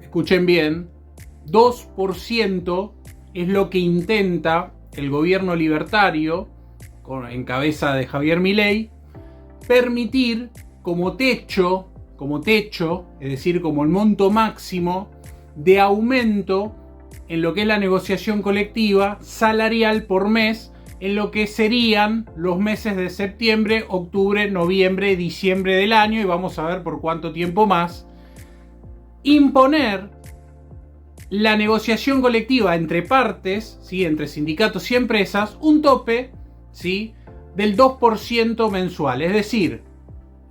Escuchen bien, 2% es lo que intenta el gobierno libertario, en cabeza de Javier Milei, permitir como techo, es decir, como el monto máximo de aumento en lo que es la negociación colectiva salarial por mes, en lo que serían los meses de septiembre, octubre, noviembre, diciembre del año, y vamos a ver por cuánto tiempo más. Imponer la negociación colectiva entre partes, ¿sí?, entre sindicatos y empresas, un tope, ¿sí?, del 2% mensual. Es decir,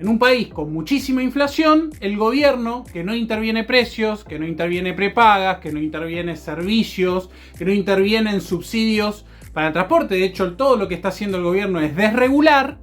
en un país con muchísima inflación, el gobierno, que no interviene precios, que no interviene prepagas, que no interviene servicios, que no interviene en subsidios para el transporte, de hecho todo lo que está haciendo el gobierno es desregula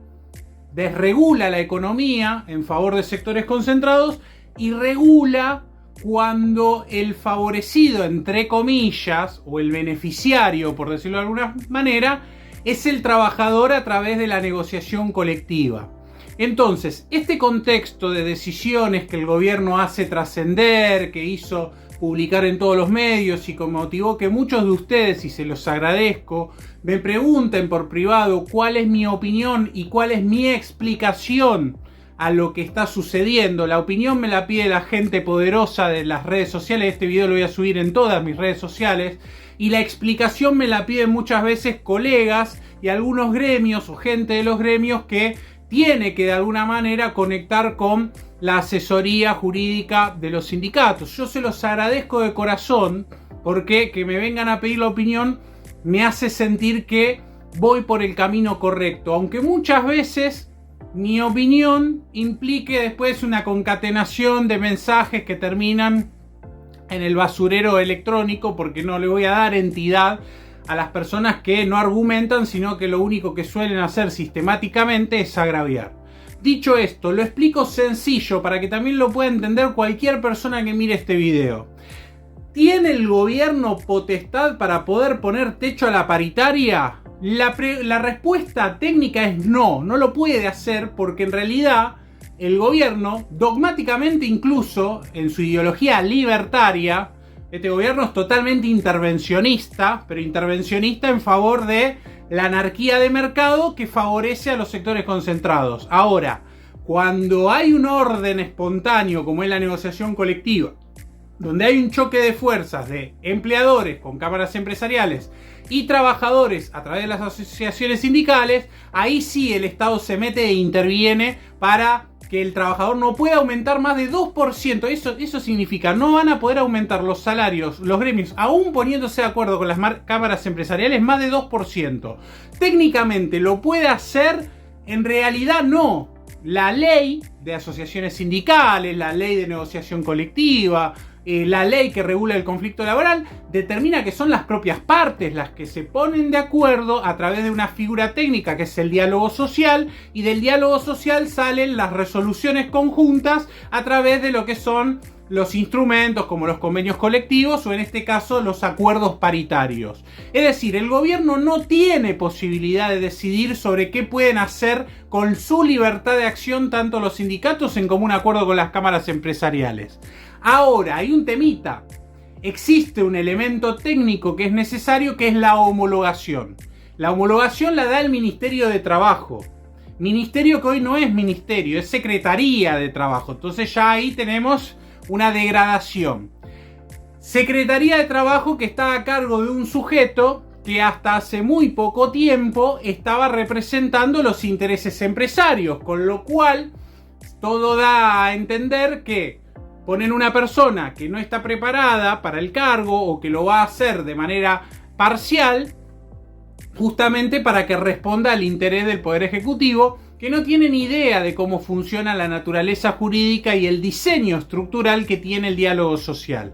la economía en favor de sectores concentrados y regula cuando el favorecido, entre comillas, o el beneficiario, por decirlo de alguna manera, es el trabajador a través de la negociación colectiva. Entonces, este contexto de decisiones que el gobierno hace trascender, que hizo publicar en todos los medios y que motivó que muchos de ustedes, y se los agradezco, me pregunten por privado cuál es mi opinión y cuál es mi explicación a lo que está sucediendo. La opinión me la pide la gente poderosa de las redes sociales. Este video lo voy a subir en todas mis redes sociales. Y la explicación me la piden muchas veces colegas y algunos gremios o gente de los gremios que tiene que de alguna manera conectar con la asesoría jurídica de los sindicatos. Yo se los agradezco de corazón porque que me vengan a pedir la opinión me hace sentir que voy por el camino correcto, aunque muchas veces mi opinión implique después una concatenación de mensajes que terminan en el basurero electrónico, porque no le voy a dar entidad a las personas que no argumentan, sino que lo único que suelen hacer sistemáticamente es agraviar. Dicho esto, lo explico sencillo para que también lo pueda entender cualquier persona que mire este video. ¿Tiene el gobierno potestad para poder poner techo a la paritaria? La respuesta técnica es no lo puede hacer, porque en realidad el gobierno, dogmáticamente incluso en su ideología libertaria, este gobierno es totalmente intervencionista, pero intervencionista en favor de la anarquía de mercado que favorece a los sectores concentrados. Ahora, cuando hay un orden espontáneo como es la negociación colectiva, donde hay un choque de fuerzas de empleadores con cámaras empresariales y trabajadores a través de las asociaciones sindicales, ahí sí el Estado se mete e interviene para que el trabajador no pueda aumentar más de 2%. Eso significa, no van a poder aumentar los salarios, los gremios, aún poniéndose de acuerdo con las cámaras empresariales, más de 2%. Técnicamente lo puede hacer, en realidad no. La ley de asociaciones sindicales, la ley de negociación colectiva, la ley que regula el conflicto laboral, determina que son las propias partes las que se ponen de acuerdo a través de una figura técnica que es el diálogo social, y del diálogo social salen las resoluciones conjuntas a través de lo que son los instrumentos como los convenios colectivos o en este caso los acuerdos paritarios. Es decir, el gobierno no tiene posibilidad de decidir sobre qué pueden hacer con su libertad de acción tanto los sindicatos en común acuerdo con las cámaras empresariales. Ahora, hay un temita. Existe un elemento técnico que es necesario, que es la homologación. La homologación la da el Ministerio de Trabajo. Ministerio que hoy no es ministerio, es Secretaría de Trabajo. Entonces ya ahí tenemos una degradación. Secretaría de Trabajo que está a cargo de un sujeto que hasta hace muy poco tiempo estaba representando los intereses empresarios, con lo cual todo da a entender que ponen una persona que no está preparada para el cargo o que lo va a hacer de manera parcial, justamente para que responda al interés del Poder Ejecutivo, que no tiene ni idea de cómo funciona la naturaleza jurídica y el diseño estructural que tiene el diálogo social.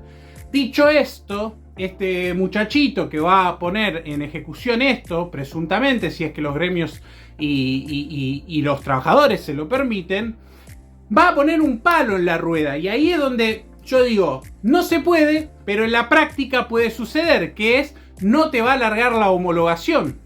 Dicho esto, este muchachito que va a poner en ejecución esto, presuntamente, si es que los gremios y los trabajadores se lo permiten, va a poner un palo en la rueda. Y ahí es donde yo digo, no se puede, pero en la práctica puede suceder, que es, no te va a alargar la homologación.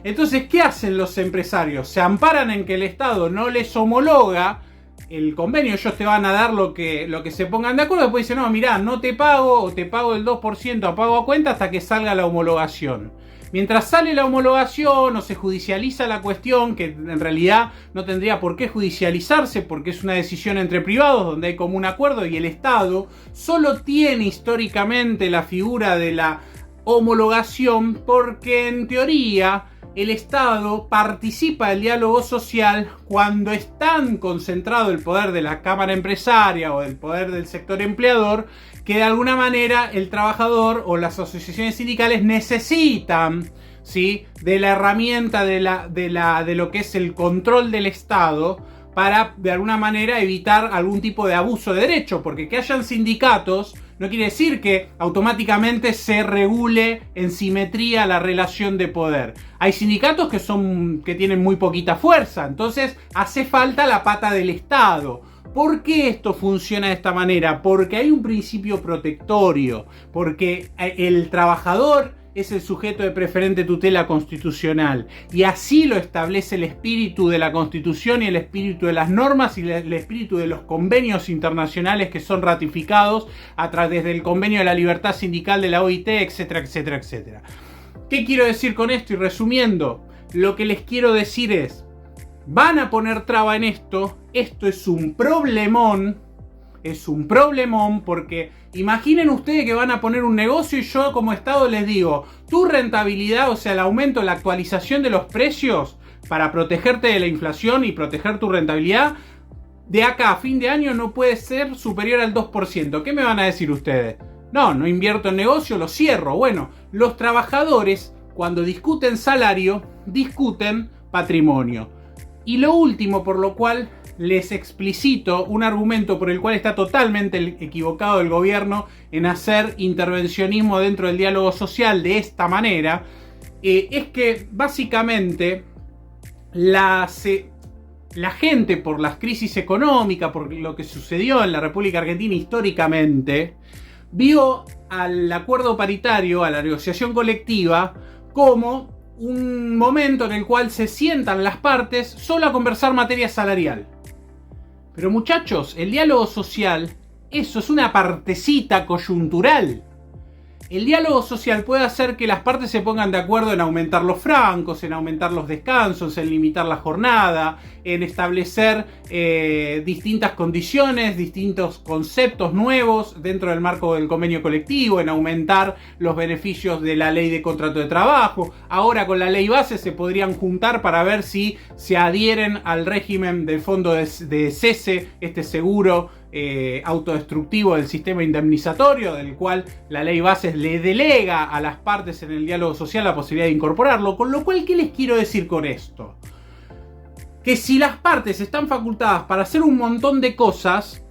Entonces, ¿qué hacen los empresarios? Se amparan en que el Estado no les homologa el convenio, ellos te van a dar lo que se pongan de acuerdo. Después dicen, no, mirá, no te pago, o te pago el 2% a pago a cuenta hasta que salga la homologación. Mientras sale la homologación o se judicializa la cuestión, que en realidad no tendría por qué judicializarse porque es una decisión entre privados donde hay como un acuerdo, y el Estado solo tiene históricamente la figura de la homologación porque en teoría el Estado participa del diálogo social cuando es tan concentrado el poder de la cámara empresaria o el poder del sector empleador que de alguna manera el trabajador o las asociaciones sindicales necesitan, ¿sí?, de la herramienta de lo que es el control del Estado para de alguna manera evitar algún tipo de abuso de derecho, porque que hayan sindicatos no quiere decir que automáticamente se regule en simetría la relación de poder. Hay sindicatos que tienen muy poquita fuerza, entonces hace falta la pata del Estado. ¿Por qué esto funciona de esta manera? Porque hay un principio protectorio, porque el trabajador es el sujeto de preferente tutela constitucional, y así lo establece el espíritu de la Constitución y el espíritu de las normas y el espíritu de los convenios internacionales que son ratificados a través del convenio de la libertad sindical de la OIT, etcétera, etcétera, etcétera. ¿Qué quiero decir con esto? Y resumiendo, lo que les quiero decir es, van a poner traba en esto es un problemón. Es un problemón porque imaginen ustedes que van a poner un negocio y yo como Estado les digo, tu rentabilidad, o sea, el aumento, la actualización de los precios para protegerte de la inflación y proteger tu rentabilidad, de acá a fin de año no puede ser superior al 2%. ¿Qué me van a decir ustedes? No invierto en negocio, lo cierro. Bueno, los trabajadores cuando discuten salario, discuten patrimonio. Y lo último por lo cual les explicito un argumento por el cual está totalmente equivocado el gobierno en hacer intervencionismo dentro del diálogo social de esta manera, es que básicamente la gente, por las crisis económicas, por lo que sucedió en la República Argentina históricamente, vio al acuerdo paritario, a la negociación colectiva, como un momento en el cual se sientan las partes solo a conversar materia salarial. Pero muchachos, el diálogo social, eso es una partecita coyuntural. El diálogo social puede hacer que las partes se pongan de acuerdo en aumentar los francos, en aumentar los descansos, en limitar la jornada, en establecer distintas condiciones, distintos conceptos nuevos dentro del marco del convenio colectivo, en aumentar los beneficios de la ley de contrato de trabajo. Ahora con la ley base se podrían juntar para ver si se adhieren al régimen del fondo de cese, este seguro autodestructivo del sistema indemnizatorio, del cual la ley base le delega a las partes en el diálogo social la posibilidad de incorporarlo. Con lo cual, ¿qué les quiero decir con esto? Que si las partes están facultadas para hacer un montón de cosas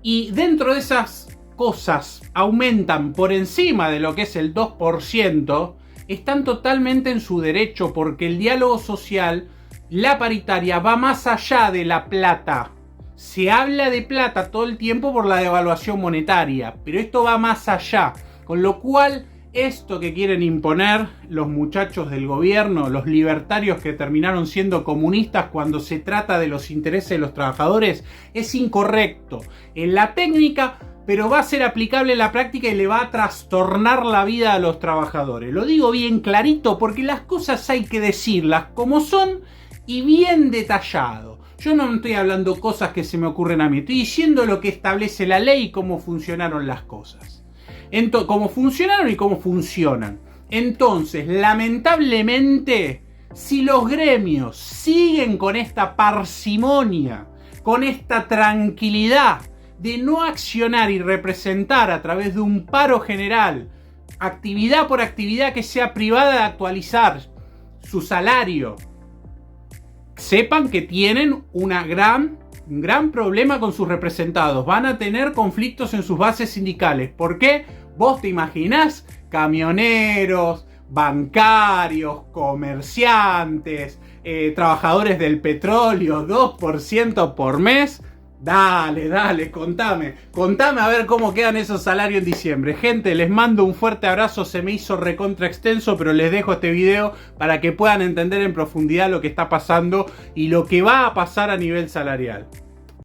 y dentro de esas cosas aumentan por encima de lo que es el 2%, están totalmente en su derecho, porque el diálogo social, la paritaria, va más allá de la plata. Se habla de plata todo el tiempo por la devaluación monetaria, pero esto va más allá. Con lo cual, esto que quieren imponer los muchachos del gobierno, los libertarios que terminaron siendo comunistas cuando se trata de los intereses de los trabajadores, es incorrecto en la técnica, pero va a ser aplicable en la práctica y le va a trastornar la vida a los trabajadores. Lo digo bien clarito porque las cosas hay que decirlas como son y bien detallado. Yo no estoy hablando cosas que se me ocurren a mí, estoy diciendo lo que establece la ley y cómo funcionaron las cosas. Cómo funcionaron y cómo funcionan. Entonces, lamentablemente, si los gremios siguen con esta parsimonia, con esta tranquilidad de no accionar y representar a través de un paro general, actividad por actividad que sea privada de actualizar su salario, sepan que tienen un gran problema con sus representados. Van a tener conflictos en sus bases sindicales. ¿Por qué? ¿Vos te imaginás? Camioneros, bancarios, comerciantes, trabajadores del petróleo, 2% por mes. Dale, contame a ver cómo quedan esos salarios en diciembre. Gente, les mando un fuerte abrazo, se me hizo recontra extenso, pero les dejo este video para que puedan entender en profundidad lo que está pasando y lo que va a pasar a nivel salarial.